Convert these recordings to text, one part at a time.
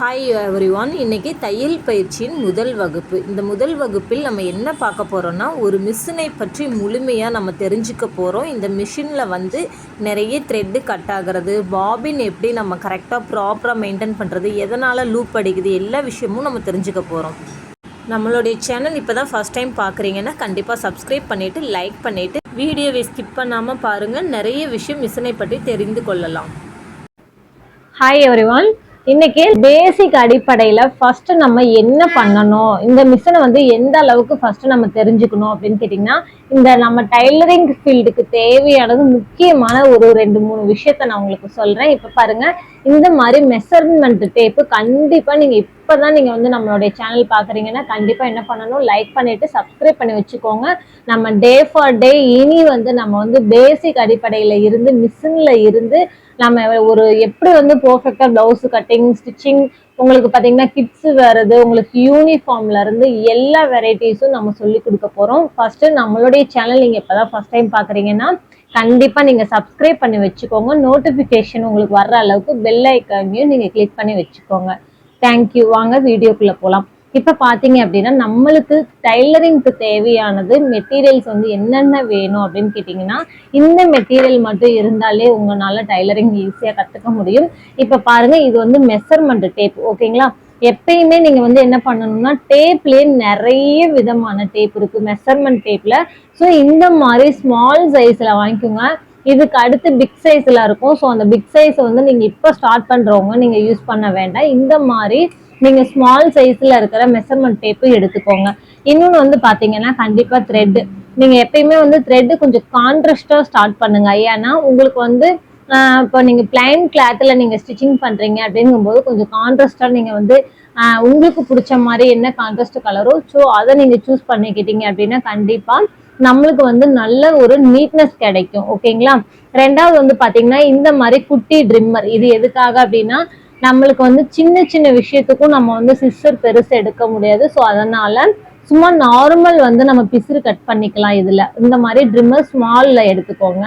Hi everyone. இன்றைக்கி தையல் பயிற்சியின் முதல் வகுப்பு. இந்த முதல் வகுப்பில் நம்ம என்ன பார்க்க போகிறோன்னா, ஒரு மிஷினை பற்றி முழுமையாக நம்ம தெரிஞ்சுக்க போகிறோம். இந்த மிஷினில் வந்து நிறைய த்ரெட்டு கட் ஆகிறது, பாபின் எப்படி நம்ம கரெக்டாக ப்ராப்பராக மெயின்டைன் பண்ணுறது, எதனால் லூப் அடிக்குது, எல்லா விஷயமும் நம்ம தெரிஞ்சுக்க போகிறோம். நம்மளுடைய சேனல் இப்போ தான் ஃபஸ்ட் டைம் பார்க்குறீங்கன்னா கண்டிப்பாக சப்ஸ்கிரைப் பண்ணிவிட்டு லைக் பண்ணிவிட்டு வீடியோவை ஸ்கிப் பண்ணாமல் பாருங்கள். நிறைய விஷயம் மிஷினை பற்றி தெரிந்து கொள்ளலாம். Hi everyone. இன்னைக்கு பேசிக் அடிப்படையில் ஃபர்ஸ்ட் நம்ம என்ன பண்ணணும், இந்த மிஷினை வந்து எந்த அளவுக்கு ஃபர்ஸ்ட் நம்ம தெரிஞ்சுக்கணும் அப்படின்னு கேட்டிங்கன்னா, இந்த நம்ம டைலரிங் ஃபீல்டுக்கு தேவையானது முக்கியமான ஒரு 2-3 விஷயத்த நான் உங்களுக்கு சொல்கிறேன். இப்போ பாருங்க, இந்த மாதிரி மெஷர்மெண்ட் டேப்பு கண்டிப்பாக நீங்கள் இப்போதான் நீங்கள் வந்து நம்மளுடைய சேனல் பார்க்குறீங்கன்னா கண்டிப்பாக என்ன பண்ணணும், லைக் பண்ணிவிட்டு சப்ஸ்கிரைப் பண்ணி வச்சுக்கோங்க. நம்ம டே ஃபார் டே இனி வந்து நம்ம வந்து பேசிக் அடிப்படையில் இருந்து மிஷினில் இருந்து நம்ம ஒரு எப்படி வந்து பர்ஃபெக்டா பிளவுஸ் கட்டிங், ஸ்டிச்சிங், உங்களுக்கு பாத்தீங்கன்னா கிட்ஸ் வருது, உங்களுக்கு யூனிஃபார்ம்ல இருந்து எல்லா வெரைட்டிஸும் நம்ம சொல்லி கொடுக்க போறோம். ஃபர்ஸ்ட் நம்மளுடைய சேனல் நீங்க இப்பதான் ஃபர்ஸ்ட் டைம் பாக்குறீங்கன்னா கண்டிப்பா நீங்க சப்ஸ்கிரைப் பண்ணி வச்சுக்கோங்க. நோட்டிபிகேஷன் உங்களுக்கு வர்ற அளவுக்கு பெல் ஐக்கானையும் நீங்க கிளிக் பண்ணி வச்சுக்கோங்க. தேங்க்யூ. வாங்க வீடியோக்குள்ள போலாம். இப்ப பாத்தீங்க அப்படின்னா, நம்மளுக்கு டைலரிங்க்கு தேவையானது மெட்டீரியல்ஸ் வந்து என்னென்ன வேணும் அப்படின்னு கேட்டீங்கன்னா, இந்த மெட்டீரியல் மட்டும் இருந்தாலே உங்களால டைலரிங் ஈஸியா கத்துக்க முடியும். இப்ப பாருங்க, இது வந்து மெஷர்மெண்ட் டேப். ஓகேங்களா? எப்பயுமே நீங்க வந்து என்ன பண்ணணும்னா, டேப்லயே நிறைய விதமான டேப் இருக்கு மெஷர்மெண்ட் டேப்ல. ஸோ இந்த மாதிரி ஸ்மால் சைஸ்ல வாங்கிக்கோங்க. இதுக்கு அடுத்து பிக் சைஸ்ல இருக்கும். ஸோ அந்த பிக் சைஸ் வந்து நீங்க இப்ப ஸ்டார்ட் பண்றவங்க நீங்க யூஸ் பண்ண வேண்டாம். இந்த மாதிரி நீங்க ஸ்மால் சைஸ்ல இருக்கிற மெஷர்மெண்ட் டேப்பு எடுத்துக்கோங்க. இன்னொன்று வந்து பாத்தீங்கன்னா, கண்டிப்பா த்ரெட். நீங்க எப்பயுமே வந்து த்ரெட் கொஞ்சம் கான்ட்ராஸ்டா ஸ்டார்ட் பண்ணுங்க. ஏன்னா உங்களுக்கு வந்து இப்போ நீங்க பிளைன் கிளாத்ல நீங்க ஸ்டிச்சிங் பண்றீங்க அப்படிங்கும்போது கொஞ்சம் கான்ட்ராஸ்டா நீங்க வந்து உங்களுக்கு பிடிச்ச மாதிரி என்ன கான்ட்ராஸ்ட் கலரோ ஸோ அதை நீங்க சூஸ் பண்ணிக்கிட்டீங்க அப்படின்னா கண்டிப்பா நம்மளுக்கு வந்து நல்ல ஒரு நீட்னஸ் கிடைக்கும். ஓகேங்களா? ரெண்டாவது வந்து பாத்தீங்கன்னா, இந்த மாதிரி குட்டி ட்ரிம்மர். இது எதுக்காக அப்படின்னா, நம்மளுக்கு வந்து சின்ன சின்ன விஷயத்துக்கும் நம்ம வந்து சிஸ்டர் பெருசு எடுக்க முடியாது. ஸோ அதனால சும்மா நார்மல் வந்து நம்ம பிசுறு கட் பண்ணிக்கலாம். இதுல இந்த மாதிரி ட்ரிம்மர் ஸ்மால்ல எடுத்துக்கோங்க.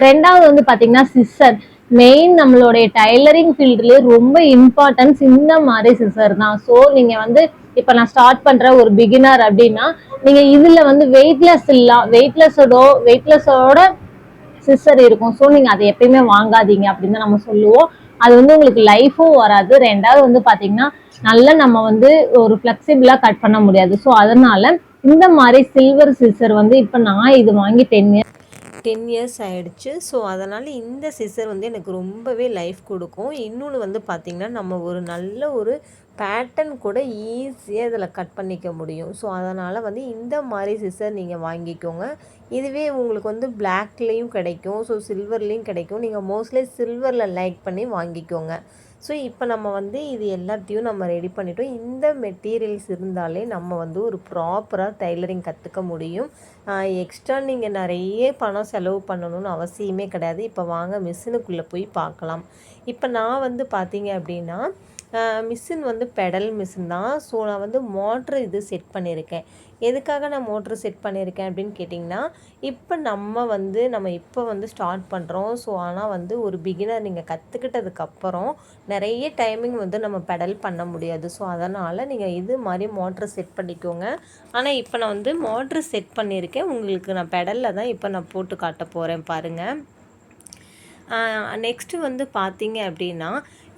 ரெண்டாவது வந்து பாத்தீங்கன்னா சிஸ்டர். மெயின் நம்மளுடைய டைலரிங் ஃபீல்டுலயே ரொம்ப இம்பார்ட்டன்ஸ் இந்த மாதிரி சிஸ்டர் தான். ஸோ நீங்க வந்து இப்ப நான் ஸ்டார்ட் பண்ற ஒரு பிகினர் அப்படின்னா நீங்க இதுல வந்து வெயிட்லெஸ்ஸோட சிஸ்டர் இருக்கும். ஸோ நீங்க அதை எப்பயுமே வாங்காதீங்க அப்படின்னு தான் நம்ம சொல்லுவோம். அது வந்து உங்களுக்கு லைஃபும் வராது. ரெண்டாவது வந்து பாத்தீங்கன்னா நல்லா நம்ம வந்து ஒரு ஃபிளெக்சிபிளா கட் பண்ண முடியாது. ஸோ அதனால இந்த மாதிரி சில்வர் சிசர் வந்து இப்ப நான் இது வாங்கி 10 இயர்ஸ் ஆகிடுச்சு. ஸோ அதனால் இந்த சிசர் வந்து எனக்கு ரொம்பவே லைஃப் கொடுக்கும். இன்னொன்று வந்து பார்த்திங்கன்னா, நம்ம ஒரு நல்ல ஒரு பேட்டர்ன் கூட ஈஸியாக இதில் கட் பண்ணிக்க முடியும். ஸோ அதனால் வந்து இந்த மாதிரி சிசர் நீங்கள் வாங்கிக்கோங்க. இதுவே உங்களுக்கு வந்து பிளாக்லேயும் கிடைக்கும், ஸோ சில்வர்லேயும் கிடைக்கும். நீங்கள் மோஸ்ட்லி சில்வரில் லைக் பண்ணி வாங்கிக்கோங்க. ஸோ இப்போ நம்ம வந்து இது எல்லாத்தையும் நம்ம ரெடி பண்ணிட்டோம். இந்த மெட்டீரியல்ஸ் இருந்தாலே நம்ம வந்து ஒரு ப்ராப்பராக டைலரிங் கற்றுக்க முடியும். எக்ஸ்ட்ரா நீங்கள் நிறைய பணம் செலவு பண்ணணும்னு அவசியமே கிடையாது. இப்போ வாங்க மிஷினுக்குள்ளே போய் பார்க்கலாம். இப்போ நான் வந்து பார்த்தீங்க அப்படின்னா, மிஷின் வந்து பெடல் மிஷின் தான். ஸோ நான் வந்து மோட்ரு இது செட் பண்ணியிருக்கேன். எதுக்காக நான் மோட்ரு செட் பண்ணியிருக்கேன் அப்படின்னு கேட்டிங்கன்னா, நம்ம இப்போ வந்து ஸ்டார்ட் பண்ணுறோம். ஸோ ஆனால் வந்து ஒரு பிகினர் நீங்கள் கற்றுக்கிட்டதுக்கப்புறம் நிறைய டைமிங் வந்து நம்ம பெடல் பண்ண முடியாது. ஸோ அதனால் நீங்கள் இது மாதிரி மோட்ரு செட் பண்ணிக்கோங்க. ஆனால் இப்போ நான் வந்து மோட்ரு செட் பண்ணியிருக்கேன். உங்களுக்கு நான் பெடலில் தான் இப்போ நான் போட்டு காட்ட போகிறேன் பாருங்கள். நெக்ஸ்ட்டு வந்து பார்த்தீங்க அப்படின்னா,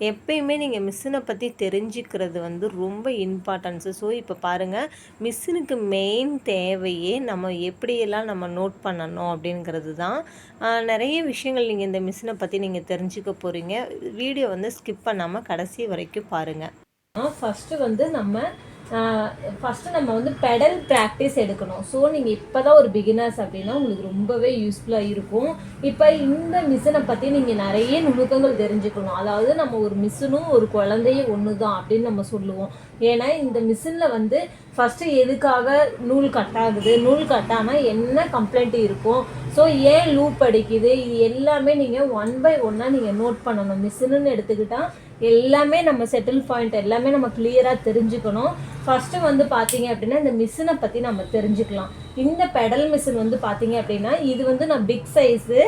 எப்பயுமே நீங்கள் மிஷினை பற்றி தெரிஞ்சுக்கிறது வந்து ரொம்ப இம்பார்ட்டன்ஸு. ஸோ இப்போ பாருங்கள், மிஷினுக்கு மெயின் தேவையே நம்ம எப்படியெல்லாம் நம்ம நோட் பண்ணணும் அப்படிங்கிறது தான். நிறைய விஷயங்கள் நீங்கள் இந்த மிஷினை பற்றி நீங்கள் தெரிஞ்சுக்க போகிறீங்க. வீடியோ வந்து ஸ்கிப் பண்ணாமல் கடைசி வரைக்கும் பாருங்கள். ஃபஸ்ட்டு வந்து நம்ம ஃபஸ்ட்டு நம்ம வந்து பெடல் ப்ராக்டிஸ் எடுக்கணும். ஸோ நீங்கள் இப்போ தான் ஒரு பிகினர்ஸ் அப்படின்னா உங்களுக்கு ரொம்பவே யூஸ்ஃபுல்லாக இருக்கும். இப்போ இந்த மிஷினை பற்றி நீங்கள் நிறைய நுணுக்கங்கள் தெரிஞ்சுக்கணும். அதாவது நம்ம ஒரு மிஷினும் ஒரு குழந்தையும் ஒன்று தான் அப்படின்னு நம்ம சொல்லுவோம். ஏன்னா இந்த மிஷினில் வந்து ஃபஸ்ட்டு எதுக்காக நூல் கட் ஆகுது, நூல் கட் ஆனால் என்ன கம்ப்ளைண்ட் இருக்கும், ஸோ ஏன் லூப் அடிக்குது, இது எல்லாமே நீங்கள் 1 by 1 நீங்கள் நோட் பண்ணணும். மிஷினுன்னு எடுத்துக்கிட்டால் எல்லாமே நம்ம செட்டில் பாயிண்ட் எல்லாமே நம்ம கிளியராக தெரிஞ்சுக்கணும். ஃபஸ்ட்டு வந்து பார்த்தீங்க அப்படின்னா இந்த மிஷினை பற்றி நம்ம தெரிஞ்சுக்கலாம். இந்த பெடல் மிஷின் வந்து பார்த்தீங்க அப்படின்னா இது வந்து நான் பிக் சைஸு,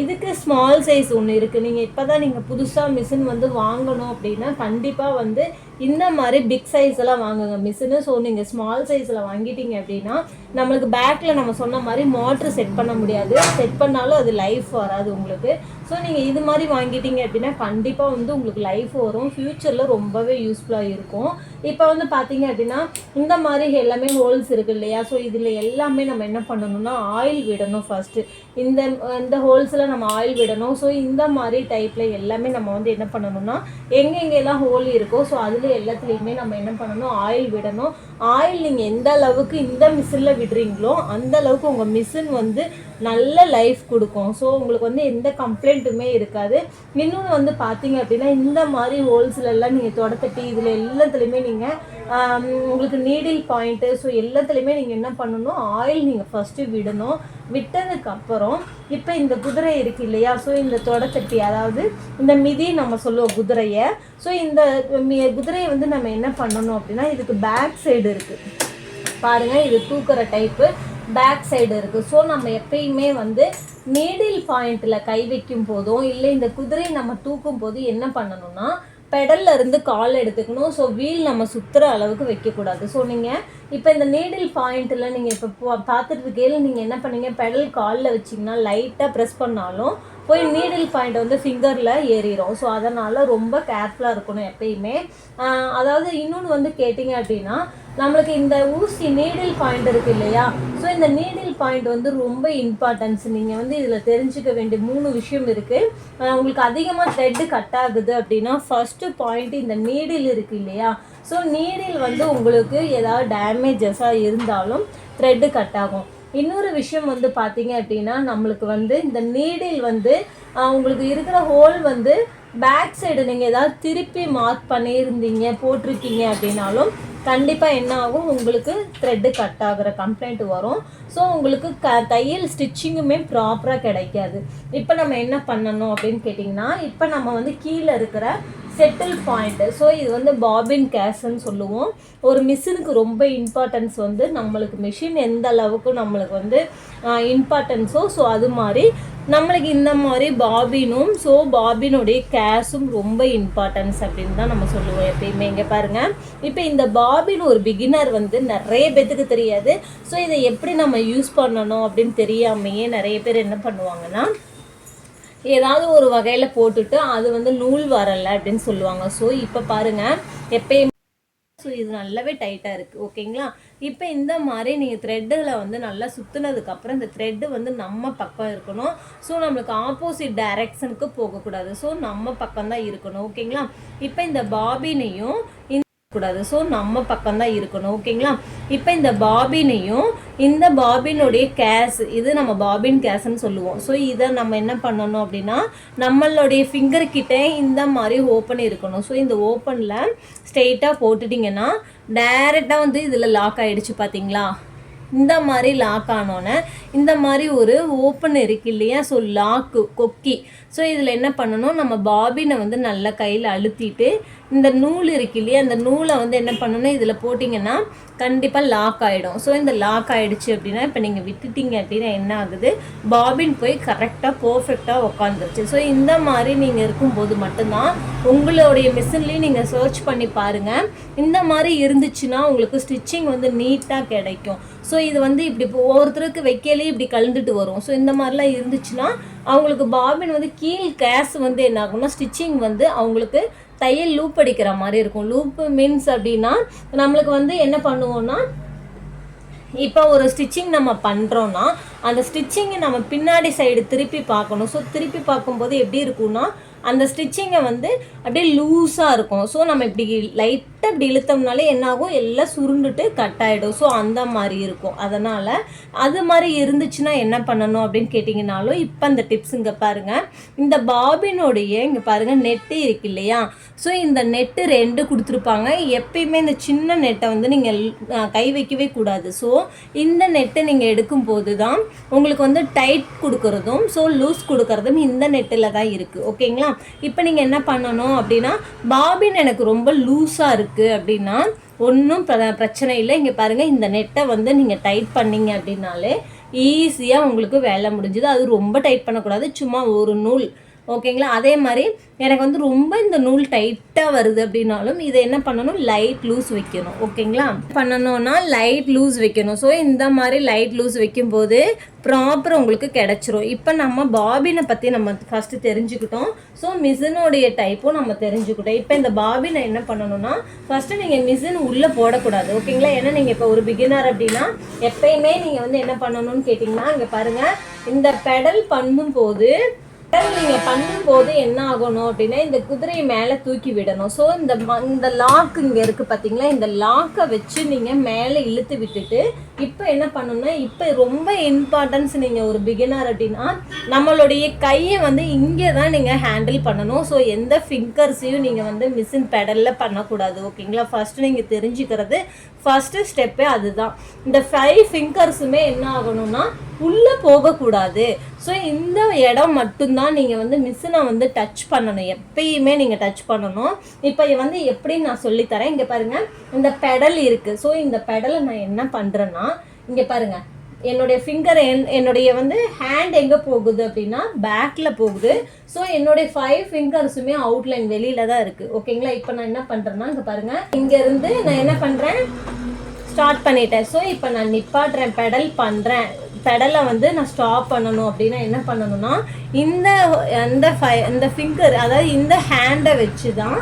இதுக்கு ஸ்மால் சைஸ் ஒன்று இருக்குது. நீங்கள் இப்போ தான் நீங்கள் புதுசாக மிஷின் வந்து வாங்கணும் அப்படின்னா கண்டிப்பாக வந்து இந்த மாதிரி பிக் சைஸ் எல்லாம் வாங்குங்க மிஷினு. ஸோ நீங்கள் ஸ்மால் சைஸில் வாங்கிட்டீங்க அப்படின்னா நம்மளுக்கு பேக்கில் நம்ம சொன்ன மாதிரி மோட்ரு செட் பண்ண முடியாது, செட் பண்ணாலும் அது லைஃப் வராது உங்களுக்கு. ஸோ நீங்கள் இது மாதிரி வாங்கிட்டீங்க அப்படின்னா கண்டிப்பாக வந்து உங்களுக்கு லைஃப் வரும், ஃப்யூச்சரில் ரொம்பவே யூஸ்ஃபுல்லாக இருக்கும். இப்போ வந்து பார்த்தீங்க அப்படின்னா இந்த மாதிரி எல்லாமே ஹோல்ஸ் இருக்குது இல்லையா, ஸோ இதில் எல்லாமே நம்ம என்ன பண்ணணும்னா ஆயில் விடணும். ஃபஸ்ட்டு இந்த ஹோல்ஸில் நம்ம ஆயில் விடணும். ஸோ இந்த மாதிரி டைப்பில் எல்லாமே நம்ம வந்து என்ன பண்ணணும்னா எங்கெங்கெல்லாம் ஹோல் இருக்கோ ஸோ அதில் எல்லாத்துலேயுமே நம்ம என்ன பண்ணணும் ஆயில் விடணும். ஆயில் நீங்கள் எந்த அளவுக்கு இந்த மிஷினில் விடுறீங்களோ அந்த அளவுக்கு உங்கள் மிஷின் வந்து நல்ல லைஃப் கொடுக்கும். ஸோ உங்களுக்கு வந்து எந்த கம்ப்ளைண்ட்டுமே இருக்காது. இன்னொன்று வந்து பார்த்தீங்க அப்படின்னா இந்த மாதிரி ஹோல்ஸ்லெல்லாம் நீங்கள் தொடத்தட்டி இதில் எல்லாத்துலேயுமே நீங்கள் உங்களுக்கு நீடில் பாயிண்ட்டு ஸோ எல்லாத்துலேயுமே நீங்கள் என்ன பண்ணணும் ஆயில் நீங்கள் ஃபஸ்ட்டு விடணும். விட்டதுக்கப்புறம் இப்போ இந்த குதிரை இருக்குது இல்லையா, ஸோ இந்த தொடத்தட்டி அதாவது இந்த மிதி நம்ம சொல்லுவோம் குதிரையை. ஸோ இந்த குதிரையை வந்து நம்ம என்ன பண்ணணும் அப்படின்னா இதுக்கு பேக் சைடு இருக்குது பாருங்கள், இது தூக்குற டைப்பு பேக் சைடு இருக்குது. ஸோ நம்ம எப்பயுமே வந்து நீடில் பாயிண்டில் கை வைக்கும் போதும் இல்லை இந்த குதிரையை நம்ம தூக்கும் போது என்ன பண்ணணும்னா பெடல்ல இருந்து கால் எடுத்துக்கணும். ஸோ வீல் நம்ம சுற்றுற அளவுக்கு வைக்கக்கூடாது. ஸோ நீங்கள் இப்போ இந்த நீடில் பாயிண்ட்டில் நீங்கள் இப்போ பார்த்துட்டு இருக்கையில் நீங்கள் என்ன பண்ணீங்க பெடல் காலில் வச்சிங்கன்னா லைட்டாக ப்ரெஸ் பண்ணாலும் போய் நீடில் பாயிண்ட் வந்து ஃபிங்கரில் ஏறிடும். ஸோ அதனால் ரொம்ப கேர்ஃபுல்லாக இருக்கணும் எப்பயுமே. அதாவது இன்னொன்று வந்து கேட்டிங்க அப்படின்னா நம்மளுக்கு இந்த ஊசி நீடில் பாயிண்ட் இருக்குது இல்லையா, ஸோ இந்த நீடில் பாயிண்ட் வந்து ரொம்ப இம்பார்ட்டன்ஸ். நீங்கள் வந்து இதில் தெரிஞ்சுக்க வேண்டிய 3 விஷயம் இருக்குது. உங்களுக்கு அதிகமாக த்ரெட்டு கட் ஆகுது அப்படின்னா ஃபஸ்ட்டு பாயிண்ட் இந்த நீடில் இருக்குது இல்லையா, ஸோ நீடில் வந்து உங்களுக்கு ஏதாவது டேமேஜஸாக இருந்தாலும் த்ரெட்டு கட் ஆகும். இன்னொரு விஷயம் வந்து பார்த்தீங்க அப்படின்னா நம்மளுக்கு வந்து இந்த நீடில் வந்து உங்களுக்கு இருக்கிற ஹோல் வந்து பேக் சைடு நீங்கள் ஏதாவது திருப்பி மார்க் பண்ணியிருந்தீங்க போட்டிருக்கீங்க அப்படின்னாலும் கண்டிப்பாக என்ன ஆகும் உங்களுக்கு த்ரெட்டு கட் ஆகிற கம்ப்ளைண்ட் வரும். ஸோ உங்களுக்கு தையல் ஸ்டிச்சிங்குமே ப்ராப்பராக கிடைக்காது. இப்போ நம்ம என்ன பண்ணணும் அப்படின்னு கேட்டிங்கன்னா இப்போ நம்ம வந்து கீழே இருக்கிற செட்டில் பாயிண்ட்டு, ஸோ இது வந்து பாபின் கேஸ்ன்னு சொல்லுவோம். ஒரு மிஷினுக்கு ரொம்ப இம்பார்ட்டன்ஸ் வந்து நம்மளுக்கு மிஷின் எந்த அளவுக்கு நம்மளுக்கு வந்து இம்பார்ட்டன்ஸோ ஸோ அது மாதிரி நம்மளுக்கு இந்த மாதிரி பாபினும் ஸோ பாபினுடைய கேஸும் ரொம்ப இம்பார்ட்டன்ஸ் அப்படின்னு தான் நம்ம சொல்லுவோம் எப்பயுமே. இங்கே பாருங்கள், இப்போ இந்த பாபின் ஒரு பிகினர் வந்து நிறைய பேத்துக்கு தெரியாது. ஸோ இதை எப்படி நம்ம யூஸ் பண்ணணும் அப்படின்னு தெரியாமையே நிறைய பேர் என்ன பண்ணுவாங்கன்னா ஏதாவது ஒரு வகையில் போட்டுட்டு அது வந்து நூல் வரலை அப்படின்னு சொல்லுவாங்க. ஸோ இப்போ பாருங்கள் எப்பயுமே ஸோ இது நல்லாவே டைட்டாக இருக்குது ஓகேங்களா. இப்போ இந்த மாதிரி நீங்கள் த்ரெட்டில் வந்து நல்லா சுற்றுனதுக்கப்புறம் இந்த த்ரெட்டு வந்து நம்ம பக்கம் இருக்கணும். ஸோ நம்மளுக்கு ஆப்போசிட் டைரக்ஷனுக்கு போகக்கூடாது. ஸோ நம்ம பக்கம் தான் இருக்கணும் ஓகேங்களா. இப்போ இந்த பாபினையும் கூடாது, ஸோ நம்ம பக்கம் தான் இருக்கணும் ஓகேங்களா. இப்போ இந்த பாபினையும் இந்த பாபினுடைய கேஸ் இது நம்ம பாபின் கேஸ்ன்னு சொல்லுவோம். ஸோ இதை நம்ம என்ன பண்ணணும் அப்படின்னா நம்மளுடைய ஃபிங்கர் கிட்டே இந்த மாதிரி ஓப்பன் இருக்கணும். ஸோ இந்த ஓப்பனில் ஸ்ட்ரெயிட்டாக போட்டுட்டிங்கன்னா டைரெக்டாக வந்து இதில் லாக் ஆகிடுச்சு பார்த்தீங்களா. இந்த மாதிரி லாக் ஆனோன்னே இந்த மாதிரி ஒரு ஓப்பன் இருக்கு இல்லையா, ஸோ லாக்கு கொக்கி. ஸோ இதில் என்ன பண்ணணும் நம்ம பாபினை வந்து நல்லா கையில் அழுத்திட்டு இந்த நூல் இருக்கு இல்லையா அந்த நூலை வந்து என்ன பண்ணணும் இதில் போட்டிங்கன்னா கண்டிப்பாக லாக் ஆகிடும். ஸோ இந்த லாக் ஆகிடுச்சு அப்படின்னா இப்போ நீங்கள் விட்டுட்டீங்க அப்படின்னா என்ன ஆகுது பாபின் போய் கரெக்டாக பர்ஃபெக்டாக உட்காந்துருச்சு. ஸோ இந்த மாதிரி நீங்கள் இருக்கும்போது மட்டும்தான் உங்களுடைய மிஷின்லேயும் நீங்கள் சர்ச் பண்ணி பாருங்கள் இந்த மாதிரி இருந்துச்சுன்னா உங்களுக்கு ஸ்டிச்சிங் வந்து நீட்டாக கிடைக்கும். ஸோ இது வந்து இப்படி ஒவ்வொருத்தருக்கு வைக்கலே இப்படி கலந்துட்டு வரும். ஸோ இந்த மாதிரிலாம் இருந்துச்சுன்னா அவங்களுக்கு பாபின் வந்து கீழ் கேஸ் வந்து என்ன ஆகும்னா ஸ்டிச்சிங் வந்து அவங்களுக்கு தையல் லூப் அடிக்கிற மாதிரி இருக்கும். லூப் மீன்ஸ் அப்படின்னா நம்மளுக்கு வந்து என்ன பண்ணுவோம்னா இப்போ ஒரு ஸ்டிச்சிங் நம்ம பண்ணுறோன்னா அந்த ஸ்டிச்சிங்கை நம்ம பின்னாடி சைடு திருப்பி பார்க்கணும். ஸோ திருப்பி பார்க்கும்போது எப்படி இருக்கும்னா அந்த ஸ்டிச்சிங்கை வந்து அப்படியே லூஸாக இருக்கும். ஸோ நம்ம இப்படி லைட்டாக லைட்டாக இப்படி இழுத்தோம்னாலே என்னாகும், எல்லாம் சுருண்டுட்டு கட் ஆகிடும். ஸோ அந்த மாதிரி இருக்கும். அதனால் அது மாதிரி இருந்துச்சுன்னா என்ன பண்ணணும் அப்படின்னு கேட்டிங்கனாலும் இப்போ இந்த டிப்ஸ் இங்கே பாருங்கள். இந்த பாபினோடைய இங்கே பாருங்கள் நெட்டு இருக்கு இல்லையா, ஸோ இந்த நெட்டு 2 கொடுத்துருப்பாங்க. எப்பயுமே இந்த சின்ன நெட்டை வந்து நீங்கள் கை வைக்கவே கூடாது. ஸோ இந்த நெட்டை நீங்கள் எடுக்கும்போது தான் உங்களுக்கு வந்து டைட் கொடுக்குறதும் ஸோ லூஸ் கொடுக்குறதும் இந்த நெட்டில் தான் இருக்குது. ஓகேங்களா? இப்போ நீங்கள் என்ன பண்ணணும் அப்படின்னா, பாபின் எனக்கு ரொம்ப லூஸாக இருக்குது அப்படின்னா ஒன்றும் பிரச்சனை இல்லை. இங்கே பாருங்கள், இந்த நெட்டை வந்து நீங்கள் டைட் பண்ணிங்க அப்படின்னாலே ஈஸியாக உங்களுக்கு வேலை முடிஞ்சுது. அது ரொம்ப டைட் பண்ணக்கூடாது, சும்மா ஒரு நூல். ஓகேங்களா? அதே மாதிரி எனக்கு வந்து ரொம்ப இந்த நூல் டைட்டாக வருது அப்படின்னாலும் இதை என்ன பண்ணணும், லைட் லூஸ் வைக்கணும். ஓகேங்களா? பண்ணணும்னா லைட் லூஸ் வைக்கணும். ஸோ இந்த மாதிரி லைட் லூஸ் வைக்கும்போது ப்ராப்பர் உங்களுக்கு கிடச்சிரும். இப்போ நம்ம பாபினை பற்றி நம்ம ஃபஸ்ட்டு தெரிஞ்சுக்கிட்டோம். ஸோ மிஷினோடைய டைப்பும் நம்ம தெரிஞ்சுக்கிட்டோம். இப்போ இந்த பாபினை என்ன பண்ணணும்னா, ஃபஸ்ட்டு நீங்கள் மிஷின் உள்ளே போடக்கூடாது. ஓகேங்களா? ஏன்னா நீங்கள் இப்போ ஒரு பிகினர் அப்படின்னா எப்பயுமே நீங்கள் வந்து என்ன பண்ணணும்னு கேட்டிங்கன்னா, இங்கே பாருங்கள், இந்த பெடல் பண்ணும்போது என்ன ஆகணும் அப்படின்னா, இந்த குதிரையை மேலே தூக்கி விடணும். ஸோ இந்த லாக் இங்கே இருக்குது பார்த்தீங்களா, இந்த லாக்கை வச்சு நீங்கள் மேலே இழுத்து விட்டுட்டு இப்போ என்ன பண்ணணும்னா, இப்போ ரொம்ப இம்பார்ட்டன்ஸ், நீங்கள் ஒரு பிகினர் அப்படின்னா நம்மளுடைய கையை வந்து இங்கே தான் நீங்கள் ஹேண்டில் பண்ணணும். ஸோ எந்த ஃபிங்கர்ஸையும் நீங்கள் வந்து மிஷின் பெடலில் பண்ணக்கூடாது. ஓகேங்களா? ஃபஸ்ட்டு நீங்கள் தெரிஞ்சுக்கிறது ஃபஸ்ட்டு ஸ்டெப்பே அதுதான். இந்த 5 ஃபிங்கர்ஸுமே என்ன ஆகணும்னா உள்ளே போகக்கூடாது. ஸோ இந்த இடம் மட்டும்தான் நீங்கள் வந்து மிஷினை வந்து டச் பண்ணணும். எப்பயுமே நீங்கள் டச் பண்ணணும். இப்போ வந்து எப்படி நான் சொல்லித்தரேன். இங்கே பாருங்கள், இந்த பெடல் இருக்குது. ஸோ இந்த பெடலை நான் என்ன பண்ணுறேன்னா, இங்கே பாருங்கள், என்னுடைய ஃபிங்கர் என்னுடைய வந்து ஹேண்ட் எங்கே போகுது அப்படின்னா பேக்கில் போகுது. ஸோ என்னுடைய 5 ஃபிங்கர்ஸுமே அவுட்லைன் வெளியில் தான் இருக்குது. ஓகேங்களா? இப்போ நான் என்ன பண்ணுறேன்னா, இங்கே பாருங்கள், இங்கேருந்து நான் என்ன பண்ணுறேன், ஸ்டார்ட் பண்ணிட்டேன். ஸோ இப்போ நான் நிப்பாட்டுறேன், பெடல் பண்ணுறேன். பெடலை வந்து நான் ஸ்டாப் பண்ணணும் அப்படின்னா என்ன பண்ணணும்னா, இந்த ஃபிங்கர், அதாவது இந்த ஹேண்டை வச்சு தான்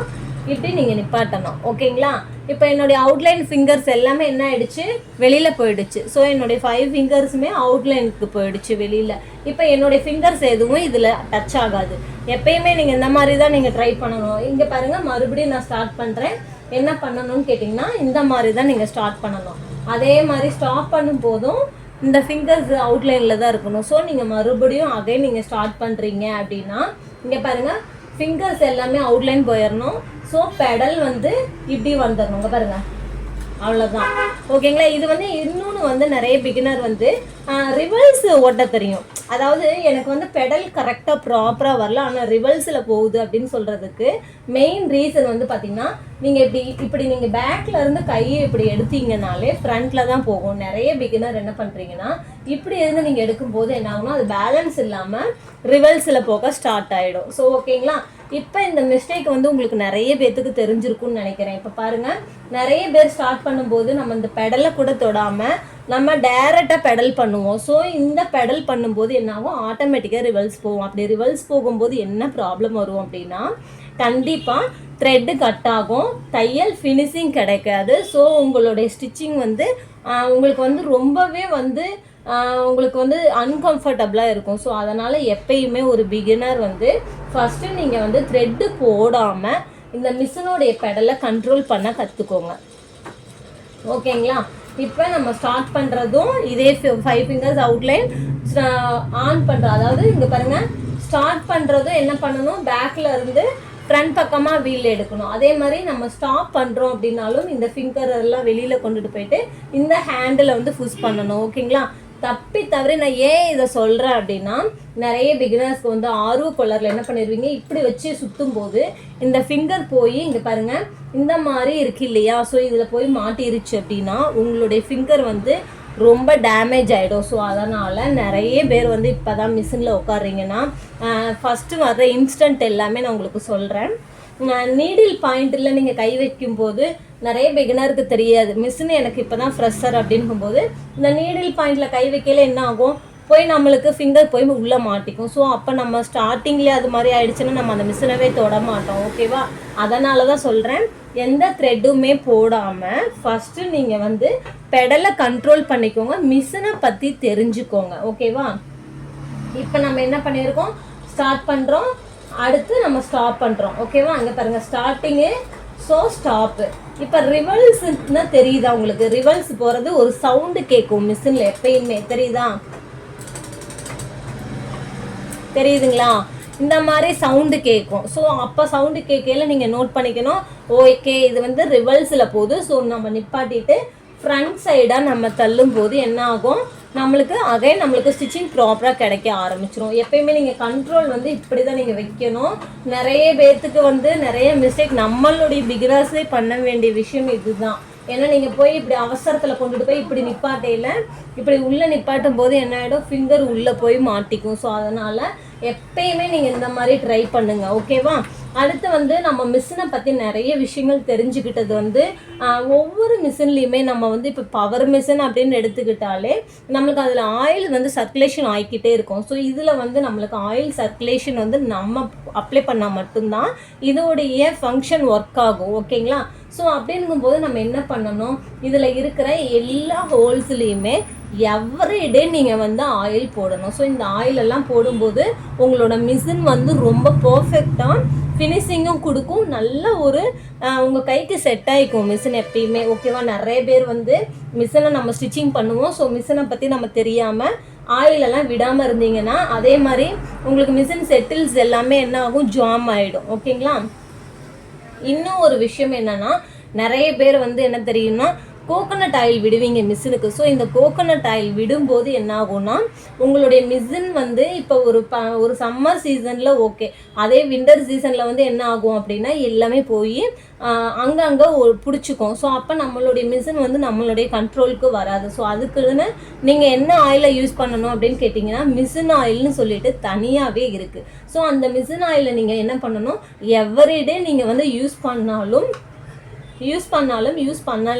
இப்படி நீங்கள் நிப்பாட்டணும். ஓகேங்களா? இப்போ என்னுடைய அவுட்லைன் ஃபிங்கர்ஸ் எல்லாமே என்ன ஆயிடுச்சு, வெளியில் போயிடுச்சு. ஸோ என்னுடைய 5 ஃபிங்கர்ஸுமே அவுட்லைனுக்கு போயிடுச்சு வெளியில். இப்போ என்னுடைய ஃபிங்கர்ஸ் எதுவும் இதில் டச் ஆகாது. எப்பயுமே நீங்கள் இந்த மாதிரி தான் நீங்கள் ட்ரை பண்ணணும். இங்கே பாருங்கள், மறுபடியும் நான் ஸ்டார்ட் பண்ணுறேன். என்ன பண்ணணும்னு கேட்டிங்கன்னா, இந்த மாதிரி தான் நீங்கள் ஸ்டார்ட் பண்ணணும். அதே மாதிரி ஸ்டாப் பண்ணும் போதும் இந்த ஃபிங்கர்ஸ் அவுட்லைனில் தான் இருக்கணும். ஸோ நீங்கள் மறுபடியும் அதே நீங்கள் ஸ்டார்ட் பண்ணுறீங்க அப்படின்னா, இங்கே பாருங்கள், ஃபிங்கர்ஸ் எல்லாமே அவுட்லைன் போயிடணும். ஸோ பெடல் வந்து இப்படி வந்துடணும். இங்கே பாருங்கள், அவ்வளோதான். ஓகேங்களா? இது வந்து இன்னொன்று வந்து நிறைய பிகினர் வந்து ரிவல்ஸ் ஓட்ட தெரியும். அதாவது எனக்கு வந்து பெடல் கரெக்டாக ப்ராப்பராக வரல, ஆனால் ரிவல்ஸில் போகுது அப்படின்னு சொல்கிறதுக்கு மெயின் ரீசன் வந்து பார்த்திங்கன்னா, நீங்கள் இப்படி நீங்கள் பேக்கில் இருந்து கையை இப்படி எடுத்தீங்கனாலே ஃப்ரண்ட்டில் தான் போகும். நிறைய பிகினர் என்ன பண்ணுறீங்கன்னா, இப்படி இருந்து நீங்கள் எடுக்கும்போது என்ன ஆகும்னா, அது பேலன்ஸ் இல்லாமல் ரிவல்ஸில் போக ஸ்டார்ட் ஆகிடும். ஸோ ஓகேங்களா? இப்போ இந்த மிஸ்டேக் வந்து உங்களுக்கு நிறைய பேர்த்துக்கு தெரிஞ்சிருக்கும்னு நினைக்கிறேன். இப்போ பாருங்கள், நிறைய பேர் ஸ்டார்ட் பண்ணும்போது நம்ம இந்த பெடலை கூட தொடாமல் நம்ம டைரெக்டாக பெடல் பண்ணுவோம். ஸோ இந்த பெடல் பண்ணும்போது என்னாகும், ஆட்டோமேட்டிக்காக ரிவல்ஸ் போகும். அப்படி ரிவல்ஸ் போகும்போது என்ன ப்ராப்ளம் வரும் அப்படின்னா, கண்டிப்பாக த்ரெட்டு கட் ஆகும், தையல் ஃபினிஷிங் கிடைக்காது. ஸோ உங்களுடைய ஸ்டிச்சிங் வந்து உங்களுக்கு வந்து ரொம்பவே வந்து உங்களுக்கு வந்து அன்கம்ஃபர்டபுளாக இருக்கும். ஸோ அதனால் எப்பயுமே ஒரு பிகினர் வந்து ஃபஸ்ட்டு நீங்கள் வந்து த்ரெட்டு போடாமல் இந்த மிஷினோடைய பெடலை கண்ட்ரோல் பண்ண கற்றுக்கோங்க. ஓகேங்களா? இப்போ நம்ம ஸ்டார்ட் பண்ணுறதும் இதே 5 ஃபிங்கர்ஸ் அவுட்லைன் ஆன் பண்ணுறோம். அதாவது இங்கே பாருங்கள், ஸ்டார்ட் பண்ணுறதும் என்ன பண்ணணும், பேக்கில் இருந்து ஃப்ரண்ட் பக்கமாக வீல் எடுக்கணும். அதே மாதிரி நம்ம ஸ்டாப் பண்ணுறோம் அப்படின்னாலும் இந்த ஃபிங்கர் எல்லாம் வெளியில் கொண்டுட்டு போயிட்டு இந்த ஹேண்டில் வந்து புஷ் பண்ணணும். ஓகேங்களா? தப்பி தவிர நான் ஏன் இதை சொல்கிறேன் அப்படின்னா, நிறைய பிகினர்ஸ்க்கு வந்து ஆர்வ கொள்ளரில் என்ன பண்ணிடுவீங்க, இப்படி வச்சு சுற்றும் போது இந்த ஃபிங்கர் போய் இங்கே பாருங்கள் இந்த மாதிரி இருக்கு இல்லையா, ஸோ இதில் போய் மாட்டிருச்சு அப்படின்னா உங்களுடைய ஃபிங்கர் வந்து ரொம்ப டேமேஜ் ஆகிடும். ஸோ அதனால் நிறைய பேர் வந்து இப்போ தான் மிஷினில் உட்காடுறீங்கன்னா ஃபஸ்ட்டு வர்ற இன்ஸ்டன்ட் எல்லாமே நான் உங்களுக்கு சொல்கிறேன். நீடில் பாயிண்டில் நீங்கள் கை வைக்கும்போது நிறைய பிகினருக்கு தெரியாது, மிஷின் எனக்கு இப்போ தான் ஃப்ரெஷர் அப்படிங்கும்போது இந்த நீடில் பாயிண்டில் கை வைக்கல என்ன ஆகும், போய் நம்மளுக்கு ஃபிங்கர் போய் உள்ளே மாட்டிக்கும். ஸோ அப்போ நம்ம ஸ்டார்டிங்லேயே அது மாதிரி ஆயிடுச்சுன்னா நம்ம அந்த மிஷினவே தொட மாட்டோம். ஓகேவா? அதனால தான் சொல்கிறேன், எந்த த்ரெட்டுமே போடாமல் ஃபஸ்ட்டு நீங்கள் வந்து பெடலை கண்ட்ரோல் பண்ணிக்கோங்க, மிஷினை பற்றி தெரிஞ்சுக்கோங்க. ஓகேவா? இப்போ நம்ம என்ன பண்ணியிருக்கோம், ஸ்டார்ட் பண்ணுறோம், அடுத்து நம்ம ஸ்டாப் பண்ணுறோம். ஓகேவா? அங்கே பாருங்கள், ஸ்டார்டிங்கு ஸோ ஸ்டாப்பு. இப்போ ரிவல்ஸ்னா தெரியுதா உங்களுக்கு? ரிவல்ஸ் போகிறது ஒரு சவுண்டு கேட்கும் மிஷினில் எப்பயுமே, தெரியுதா? தெரியுதுங்களா? இந்த மாதிரி சவுண்டு கேட்கும். ஸோ அப்போ சவுண்டு கேட்கல நீங்கள் நோட் பண்ணிக்கணும், ஓகே இது வந்து ரிவல்ஸில் போகுது. ஸோ நம்ம நிப்பாட்டிட்டு ஃப்ரண்ட் சைடாக நம்ம தள்ளும் போது என்ன ஆகும், நம்மளுக்கு நம்மளுக்கு ஸ்டிச்சிங் ப்ராப்பராக கிடைக்க ஆரம்பிச்சிடும். எப்பயுமே நீங்கள் கண்ட்ரோல் வந்து இப்படி தான் நீங்கள் வைக்கணும். நிறைய பேர்த்துக்கு வந்து நிறைய மிஸ்டேக், நம்மளுடைய பிகினர்ஸே பண்ண வேண்டிய விஷயம் இதுதான். ஏன்னா நீங்கள் போய் இப்படி அவசரத்தில் கொண்டுட்டு போய் இப்படி நிப்பாட்டையில் இப்படி உள்ளே நிப்பாட்டும் போது என்ன ஆகிடும், ஃபிங்கர் உள்ளே போய் மாட்டிக்கும். ஸோ அதனால் எப்பயுமே நீங்கள் இந்த மாதிரி ட்ரை பண்ணுங்கள், ஓகேவா? அடுத்து வந்து நம்ம மிஷினை பற்றி நிறைய விஷயங்கள் தெரிஞ்சுக்கிட்டது வந்து ஒவ்வொரு மிஷின்லேயுமே நம்ம வந்து இப்போ பவர் மிஷின் அப்படின்னு எடுத்துக்கிட்டாலே நம்மளுக்கு அதில் ஆயில் வந்து சர்க்குலேஷன் ஆகிக்கிட்டே இருக்கும். ஸோ இதில் வந்து நம்மளுக்கு ஆயில் சர்க்குலேஷன் வந்து நம்ம அப்ளை பண்ணால் மட்டும்தான் இதோடைய ஃபங்க்ஷன் ஒர்க் ஆகும், ஓகேங்களா? ஸோ அப்படிங்கும்போது நம்ம என்ன பண்ணணும், இதில் இருக்கிற எல்லா ஹோல்ஸ்லேயுமே எவ்ரிடே நீங்கள் வந்து ஆயில் போடணும். ஸோ இந்த ஆயிலெல்லாம் போடும்போது உங்களோட மிஷின் வந்து ரொம்ப பர்ஃபெக்டாக ஃபினிஷிங்கும் கொடுக்கும், நல்ல ஒரு உங்கள் கைக்கு செட் ஆகிக்கும் மிஷின் எப்பயுமே, ஓகேவா? நிறைய பேர் வந்து மிஷினை நம்ம ஸ்டிச்சிங் பண்ணுவோம். ஸோ மிஷினை பற்றி நம்ம தெரியாமல் ஆயிலெல்லாம் விடாமல் இருந்தீங்கன்னா அதே மாதிரி உங்களுக்கு மிஷின் செட்டில்ஸ் எல்லாமே என்ன ஆகும், ஜாம் ஆகிடும், ஓகேங்களா? இன்னும் ஒரு விஷயம் என்னன்னா, நிறைய பேர் வந்து என்ன தெரியும்னா கோகோனட் ஆயில் விடுவீங்க மிஷினுக்கு. ஸோ இந்த கோகோனட் ஆயில் விடும்போது என்ன ஆகும்னா உங்களுடைய மிஷின் வந்து இப்போ ஒரு சம்மர் சீசனில் ஓகே, அதே வின்டர் சீசனில் வந்து என்ன ஆகும் அப்படின்னா எல்லாமே போய் அங்கங்கே பிடிச்சிக்கும். ஸோ அப்போ நம்மளுடைய மிஷின் வந்து நம்மளுடைய கண்ட்ரோலுக்கு வராது. ஸோ அதுக்குன்னு நீங்கள் என்ன ஆயிலை யூஸ் பண்ணணும் அப்படின்னு கேட்டிங்கன்னா மிஷின் ஆயில்னு சொல்லிட்டு தனியாகவே இருக்குது. ஸோ அந்த மிஷின் ஆயிலை நீங்கள் என்ன பண்ணணும், எவ்ரிடே நீங்கள் வந்து யூஸ் பண்ணலை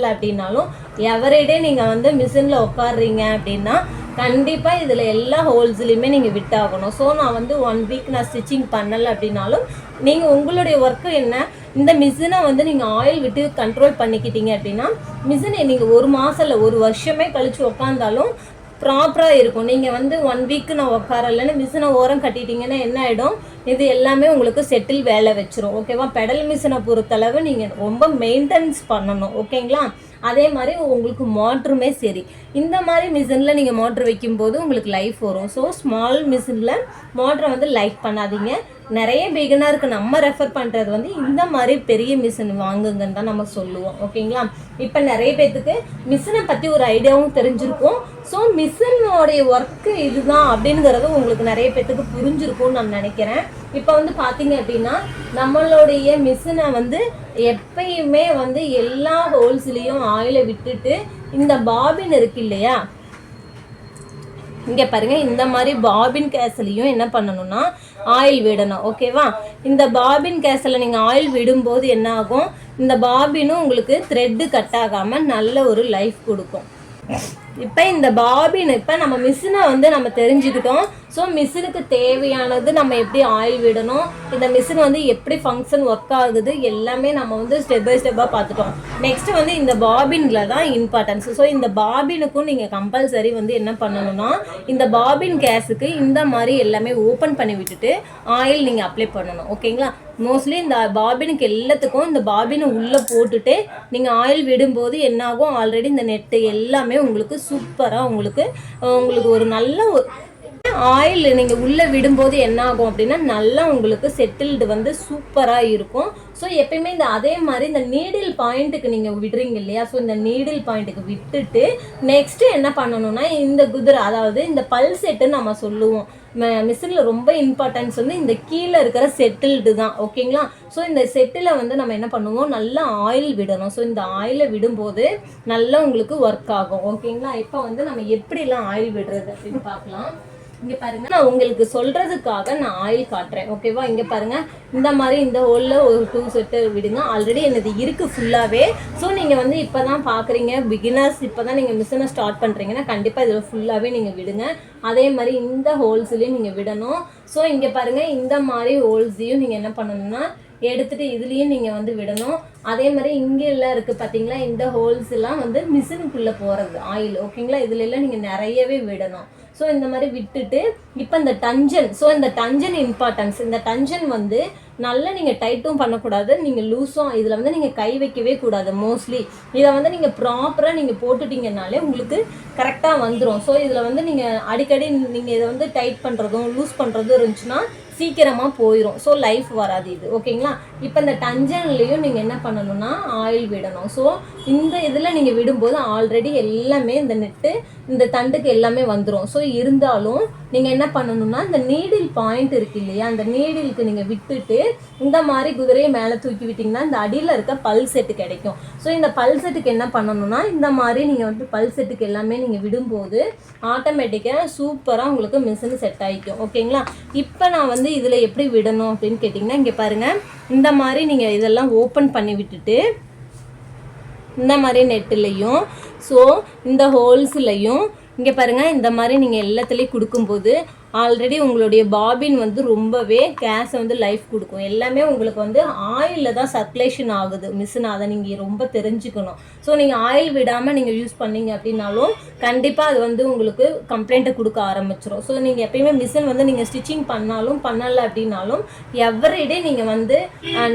அப்படின்னாலும் எவரிடே நீங்கள் வந்து மிஷினில் உட்காடுறீங்க அப்படின்னா கண்டிப்பாக இதில் எல்லா ஹோல்ஸ்லையுமே நீங்கள் விட்டாகணும். ஸோ நான் வந்து 1 வீக் நான் ஸ்டிச்சிங் பண்ணலை அப்படின்னாலும் நீங்கள் உங்களுடைய ஒர்க்கு என்ன, இந்த மிஷினை வந்து நீங்கள் ஆயில் விட்டு கண்ட்ரோல் பண்ணிக்கிட்டீங்க அப்படின்னா மிஷினை நீங்கள் 1 மாதம் இல்லை 1 வருஷமே கழித்து உட்காந்தாலும் ப்ராப்பராக இருக்கும். நீங்கள் வந்து 1 வீக்கு நான் உட்காரலைன்னு மிஷினை ஓரம் கட்டிட்டீங்கன்னா என்ன ஆகிடும், இது எல்லாமே உங்களுக்கு செட்டில் வேலை வச்சிரும், ஓகேவா? பெடல் மிஷினை பொறுத்தளவு நீங்கள் ரொம்ப மெயின்டெனன்ஸ் பண்ணணும், ஓகேங்களா? அதே மாதிரி உங்களுக்கு மோட்டருமே சரி, இந்த மாதிரி மிஷினில் நீங்கள் மோட்ரு வைக்கும்போது உங்களுக்கு லைஃப் வரும். ஸோ ஸ்மால் மிஷினில் மோட்டரை வந்து லைக் பண்ணாதீங்க. நிறைய பிகினருக்கு நம்ம ரெஃபர் பண்ணுறது வந்து இந்த மாதிரி பெரிய மிஷின் வாங்குங்கன்னு தான் நம்ம சொல்லுவோம், ஓகேங்களா? இப்போ நிறைய பேர்த்துக்கு மிஷினை பற்றி ஒரு ஐடியாவும் தெரிஞ்சிருக்கும். ஸோ மிஷினோடைய ஒர்க்கு இதுதான் அப்படிங்கிறது உங்களுக்கு நிறைய பேர்த்துக்கு புரிஞ்சிருக்கும்னு நான் நினைக்கிறேன். இப்போ வந்து பார்த்தீங்க அப்படின்னா நம்மளுடைய மிஷினை வந்து எப்பயுமே வந்து எல்லா ஹோல்ஸ்லேயும் ஆயிலை விட்டுட்டு இந்த பாபின் இருக்கு இல்லையா, இங்கே பாருங்கள், இந்த மாதிரி பாபின் கேஸ்லையும் என்ன பண்ணணும்னா ஆயில் விடணும், ஓகேவா? இந்த பாபின் கேஸில் நீங்கள் ஆயில் விடும்போது என்ன ஆகும், இந்த பாபினும் உங்களுக்கு த்ரெட்டு கட் ஆகாமல் நல்ல ஒரு லைஃப் கொடுக்கும். இப்போ இந்த பாபின் இப்போ நம்ம மிஷினை வந்து நம்ம தெரிஞ்சுக்கிட்டோம். ஸோ மிஷினுக்கு தேவையானது நம்ம எப்படி ஆயில் விடணும், இந்த மிஷின் வந்து எப்படி ஃபங்க்ஷன் ஒர்க் ஆகுது எல்லாமே நம்ம வந்து ஸ்டெப் பை ஸ்டெப்பாக பார்த்துட்டோம். நெக்ஸ்ட்டு வந்து இந்த பாபினில் தான் இம்பார்ட்டன்ஸ். ஸோ இந்த பாபினுக்கும் நீங்கள் கம்பல்சரி வந்து என்ன பண்ணணும்னா இந்த பாபின் கேஸுக்கு இந்த மாதிரி எல்லாமே ஓப்பன் பண்ணி விட்டுட்டு ஆயில் நீங்கள் அப்ளை பண்ணணும், ஓகேங்களா? மோஸ்ட்லி இந்த பாபினுக்கு எல்லாத்துக்கும் இந்த பாபினை உள்ளே போட்டுட்டு நீங்கள் ஆயில் விடும்போது என்னாகும், ஆல்ரெடி இந்த நெட்டு எல்லாமே உங்களுக்கு சூப்பராக உங்களுக்கு ஒரு நல்ல ஒரு ஆயில் நீங்கள் உள்ளே விடும்போது என்ன ஆகும் அப்படின்னா நல்லா உங்களுக்கு செட்டில்டு வந்து சூப்பராக இருக்கும். ஸோ எப்பயுமே அதே மாதிரி இந்த நீடில் பாயிண்ட்டுக்கு நீங்கள் விடுறீங்க இல்லையா, ஸோ இந்த நீடில் பாயிண்ட்டுக்கு விட்டுட்டு நெக்ஸ்ட்டு என்ன பண்ணணும்னா இந்த குதிரை, அதாவது இந்த பல் செட்டுன்னு நம்ம சொல்லுவோம் மிஷினில் ரொம்ப இம்பார்ட்டன்ஸ் வந்து இந்த கீழே இருக்கிற செட்டில்டு தான், ஓகேங்களா? ஸோ இந்த செட்டில் வந்து நம்ம என்ன பண்ணுவோம், நல்லா ஆயில் விடணும். ஸோ இந்த ஆயிலை விடும்போது நல்லா உங்களுக்கு ஒர்க் ஆகும், ஓகேங்களா? இப்போ வந்து நம்ம எப்படிலாம் ஆயில் விடுறது அப்படின்னு பார்க்கலாம். இங்கே பாருங்க, நான் உங்களுக்கு சொல்றதுக்காக நான் ஆயில் காட்டுறேன், ஓகேவா? இங்கே பாருங்க, இந்த மாதிரி இந்த ஹோலில் ஒரு 2 செட்டு விடுங்க. ஆல்ரெடி என்னது இருக்குது ஃபுல்லாகவே. ஸோ நீங்கள் வந்து இப்போ தான் பார்க்குறீங்க பிகினர்ஸ், இப்போ தான் நீங்கள் மிஷினை ஸ்டார்ட் பண்ணுறீங்கன்னா கண்டிப்பாக இதில் ஃபுல்லாகவே நீங்கள் விடுங்க. அதே மாதிரி இந்த ஹோல்ஸ்லேயும் நீங்கள் விடணும். ஸோ இங்கே பாருங்கள், இந்த மாதிரி ஹோல்ஸையும் நீங்கள் என்ன பண்ணணும்னா எடுத்துகிட்டு இதுலேயும் நீங்கள் வந்து விடணும். அதே மாதிரி இங்கே எல்லாம் இருக்குது பார்த்தீங்களா, இந்த ஹோல்ஸ் எல்லாம் வந்து மிஷினுக்குள்ளே போகிறது ஆயில். ஓகேங்களா, இதுல எல்லாம் நீங்கள் நிறையவே விடணும். ஸோ இந்த மாதிரி விட்டுட்டு இப்போ இந்த டஞ்சன், ஸோ இந்த டஞ்சன் இம்பார்ட்டன்ஸ். இந்த டஞ்சன் வந்து நல்லா நீங்கள் டைட்டும் பண்ணக்கூடாது, நீங்கள் லூஸும் இதில் வந்து நீங்கள் கை வைக்கவே கூடாது. மோஸ்ட்லி இதை வந்து நீங்கள் ப்ராப்பராக நீங்கள் போட்டுட்டிங்கனாலே உங்களுக்கு கரெக்டாக வந்துடும். ஸோ இதில் வந்து நீங்கள் அடிக்கடி நீங்கள் இதை வந்து டைட் பண்ணுறதும் லூஸ் பண்ணுறதும் இருந்துச்சுன்னா சீக்கிரமாக போயிடும். ஸோ லைஃப் வராது இது. ஓகேங்களா, இப்போ இந்த டஞ்சன்லேயும் நீங்கள் என்ன பண்ணணும்னா ஆயில் விடணும். ஸோ இந்த இதில் நீங்கள் விடும்போது ஆல்ரெடி எல்லாமே இந்த நெட்டு இந்த தண்டுக்கு எல்லாமே வந்துடும். ஸோ இருந்தாலும் நீங்கள் என்ன பண்ணணும்னா இந்த நீடில் பாயிண்ட் இருக்கு இல்லையா, அந்த நீடிலுக்கு நீங்கள் விட்டுட்டு இந்த மாதிரி குதிரையை மேலே தூக்கி விட்டிங்கன்னா இந்த அடியில் இருக்க பல் செட்டு கிடைக்கும். ஸோ இந்த பல் செட்டுக்கு என்ன பண்ணணும்னா இந்த மாதிரி நீங்கள் வந்து பல் செட்டுக்கு எல்லாமே நீங்கள் விடும்போது ஆட்டோமேட்டிக்காக சூப்பராக உங்களுக்கு மிஷின் செட் ஆகிக்கும். ஓகேங்களா, இப்போ நான் வந்து இதில் எப்படி விடணும் அப்படின்னு கேட்டிங்கன்னா, இங்கே பாருங்கள், இந்த மாதிரி நீங்கள் இதெல்லாம் ஓப்பன் பண்ணி விட்டுட்டு இந்த மாதிரி நெட்டுலையும் ஸோ இந்த ஹோல்ஸ்லையும் இங்கே பாருங்கள், இந்த மாதிரி நீங்கள் எல்லாத்துலேயும் கொடுக்கும்போது ஆல்ரெடி உங்களுடைய பாபின் வந்து ரொம்பவே கேஸை வந்து லைஃப் கொடுக்கும். எல்லாமே உங்களுக்கு வந்து ஆயிலில் தான் சர்க்குலேஷன் ஆகுது மிஷின். அதை நீங்கள் ரொம்ப தெரிஞ்சுக்கணும். ஸோ நீங்கள் ஆயில் விடாமல் நீங்கள் யூஸ் பண்ணீங்க அப்படின்னாலும் கண்டிப்பாக அது வந்து உங்களுக்கு கம்ப்ளைண்ட்டை கொடுக்க ஆரம்பிச்சிடும். ஸோ நீங்கள் எப்பயுமே மிஷின் வந்து நீங்கள் ஸ்டிச்சிங் பண்ணாலும் பண்ணலை அப்படின்னாலும் எவ்ரிடே நீங்கள் வந்து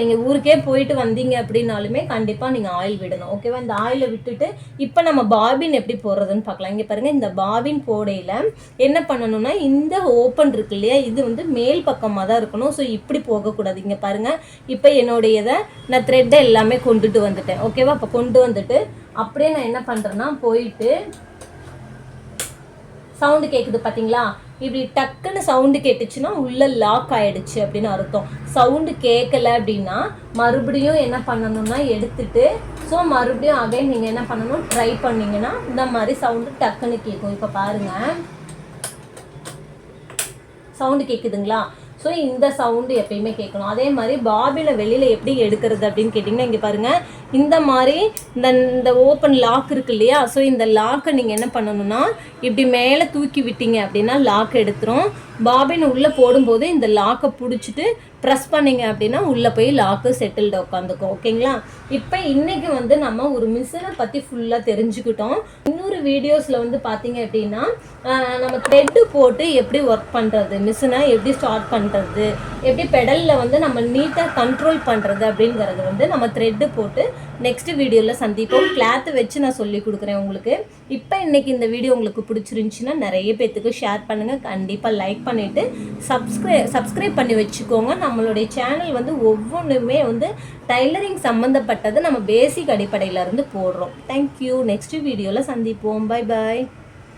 நீங்கள் ஊருக்கே போயிட்டு வந்தீங்க அப்படின்னாலுமே கண்டிப்பாக நீங்கள் ஆயில் விடணும். ஓகேவா, இந்த ஆயிலை விட்டுட்டு இப்போ நம்ம பாபின் எப்படி போடுறதுன்னு பார்க்கலாம். இங்கே பாருங்கள், இந்த பாபின் போடையில் என்ன பண்ணணும்னா இந்த ஓப்பன் இருக்கு இல்லையா, இது வந்து மேல் பக்கமாக தான் இருக்கணும். ஸோ இப்படி போகக்கூடாது. இங்கே பாருங்கள், இப்போ என்னுடையதை நான் த்ரெட்டை எல்லாமே கொண்டுட்டு வந்துட்டேன். ஓகேவா, இப்போ கொண்டு வந்துட்டு அப்படியே நான் என்ன பண்ணுறேன்னா போயிட்டு சவுண்டு கேட்குது பார்த்தீங்களா, இப்படி டக்குன்னு சவுண்டு கேட்டுச்சுன்னா உள்ளே லாக் ஆகிடுச்சு அப்படின்னு அர்த்தம். சவுண்டு கேட்கலை அப்படின்னா மறுபடியும் என்ன பண்ணணும்னா எடுத்துட்டு ஸோ மறுபடியும் அகைன் நீங்கள் என்ன பண்ணணும் ட்ரை பண்ணிங்கன்னா இந்த மாதிரி சவுண்டு டக்குன்னு கேட்கும். இப்போ பாருங்கள், சவுண்டு கேட்குதுங்களா. ஸோ இந்த சவுண்டு எப்பயுமே கேட்கணும். அதே மாதிரி பாபினை வெளியில் எப்படி எடுக்கிறது அப்படின்னு கேட்டிங்கன்னா, இங்கே பாருங்கள், இந்த மாதிரி இந்த ஓப்பன் லாக் இருக்கு இல்லையா, ஸோ இந்த லாக்கை நீங்கள் என்ன பண்ணணும்னா இப்படி மேலே தூக்கி விட்டீங்க அப்படின்னா லாக் எடுத்துரும். பாபினை உள்ளே போடும்போது இந்த லாக்கை பிடிச்சிட்டு ப்ரெஸ் பண்ணிங்க அப்படின்னா உள்ளே போய் லாக்கு செட்டில்டு உட்காந்துக்கும். ஓகேங்களா, இப்போ இன்றைக்கி வந்து நம்ம ஒரு மிஷினை பற்றி ஃபுல்லாக தெரிஞ்சுக்கிட்டோம். இன்னொரு வீடியோஸில் வந்து பார்த்தீங்க அப்படின்னா நம்ம த்ரெட்டு போட்டு எப்படி ஒர்க் பண்ணுறது, மிஷினை எப்படி ஸ்டார்ட் பண்ணுறது, எப்படி பெடலில் வந்து நம்ம நீட்டாக கண்ட்ரோல் பண்ணுறது அப்படிங்கிறது வந்து நம்ம த்ரெட்டு போட்டு நெக்ஸ்ட் வீடியோவில் சந்திப்போம். கிளாத்து வச்சு நான் சொல்லி கொடுக்குறேன் உங்களுக்கு. இப்போ இன்றைக்கி இந்த வீடியோ உங்களுக்கு பிடிச்சிருந்துச்சின்னா நிறைய பேர்த்துக்கு ஷேர் பண்ணுங்கள். கண்டிப்பாக லைக் பண்ணிவிட்டு சப்ஸ்கிரைப் பண்ணி வச்சுக்கோங்க. நம்மளுடைய சேனல் வந்து ஒவ்வொன்றுமே வந்து டைலரிங் சம்மந்தப்பட்டது நம்ம பேசிக் அடிப்படையிலேருந்து போடுறோம். தேங்க்யூ, நெக்ஸ்ட் வீடியோவில் சந்திப்போம். Bye bye.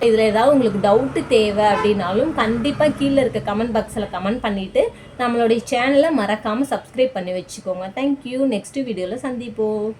இதில் ஏதாவது உங்களுக்கு டவுட்டு தேவை அப்படின்னாலும் கண்டிப்பாக கீழே இருக்க கமெண்ட் பாக்ஸில் கமெண்ட் பண்ணிவிட்டு நம்மளுடைய சேனலை மறக்காமல் சப்ஸ்கிரைப் பண்ணி வச்சுக்கோங்க. தேங்க்யூ, நெக்ஸ்ட் வீடியோவில் சந்திப்போம்.